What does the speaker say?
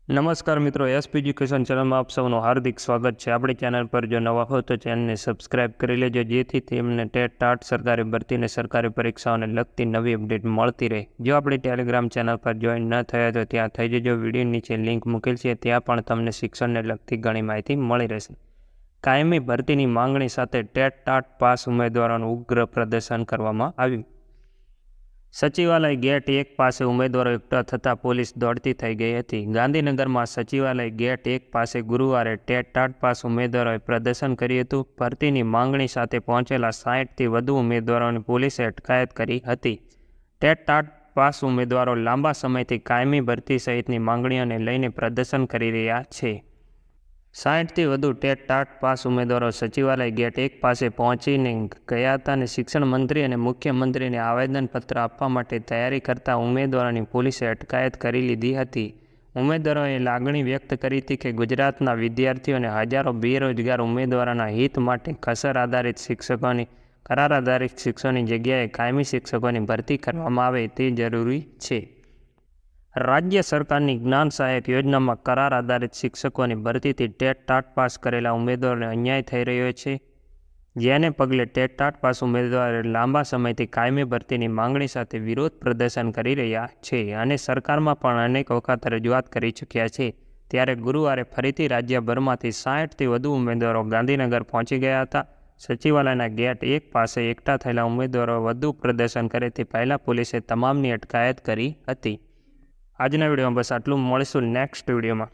નમસ્કાર મિત્રો, SP education ચેનલમાં આપ સૌનું હાર્દિક સ્વાગત છે. આપણી ચેનલ પર જો નવા હો તો ચેનલને સબસ્ક્રાઇબ કરી લેજો, જેથી તેમને ટાટ સરકારી ભરતીને સરકારી પરીક્ષાઓને લગતી નવી અપડેટ મળતી રહે. જો આપણી ટેલિગ્રામ ચેનલ પર જોઈન ન થયા તો ત્યાં થઈ જજો. વિડીયો નીચે લિંક મૂકેલ છે, ત્યાં પણ તમને શિક્ષણને લગતી ઘણી માહિતી મળી રહેશે. કાયમી ભરતીની માંગણી સાથે ટાટ પાસ ઉમેદવારોનું ઉગ્ર પ્રદર્શન કરવામાં આવ્યું. સચિવાલય ગેટ 1 પાસે ઉમેદવારો એકઠા થતાં પોલીસ દોડતી થઈ ગઈ હતી. ગાંધીનગરમાં સચિવાલય ગેટ 1 પાસે ગુરુવારે ટાટ પાસ ઉમેદવારોએ પ્રદર્શન કર્યું હતું. ભરતીની માંગણી સાથે પહોંચેલા 60થી વધુ ઉમેદવારોની પોલીસે અટકાયત કરી હતી. ટાટ પાસ ઉમેદવારો લાંબા સમયથી કાયમી ભરતી સહિતની માંગણીઓને લઈને પ્રદર્શન કરી રહ્યા છે. 60થી વધુ ટાટ પાસ ઉમેદવારો સચિવાલય ગેટ 1 પાસે પહોંચીને ગયા હતા અને શિક્ષણ મંત્રી અને મુખ્યમંત્રીને આવેદનપત્ર આપવા માટે તૈયારી કરતા ઉમેદવારોની પોલીસે અટકાયત કરી લીધી હતી. ઉમેદવારોએ લાગણી વ્યક્ત કરી હતી કે ગુજરાતના વિદ્યાર્થીઓ અને હજારો બેરોજગાર ઉમેદવારોના હિત માટે કરાર આધારિત શિક્ષકોની જગ્યાએ કાયમી શિક્ષકોની ભરતી કરવામાં આવે તે જરૂરી છે. રાજ્ય સરકારની જ્ઞાન સહાયક યોજનામાં કરાર આધારિત શિક્ષકોની ભરતીથી ટાટ પાસ કરેલા ઉમેદવારોને અન્યાય થઈ રહ્યો છે, જેને પગલે ટાટ પાસ ઉમેદવારો લાંબા સમયથી કાયમી ભરતીની માંગણી સાથે વિરોધ પ્રદર્શન કરી રહ્યા છે અને સરકારમાં પણ અનેક વખત રજૂઆત કરી ચૂક્યા છે. ત્યારે ગુરુવારે ફરીથી રાજ્યભરમાંથી 60થી વધુ ઉમેદવારો ગાંધીનગર પહોંચી ગયા હતા. સચિવાલયના ગેટ 1 પાસે એકઠા થયેલા ઉમેદવારો વધુ પ્રદર્શન કરે તે પહેલાં પોલીસે તમામની અટકાયત કરી હતી. આજના વિડીયોમાં બસ આટલું. મળીશું નેક્સ્ટ વિડીયોમાં.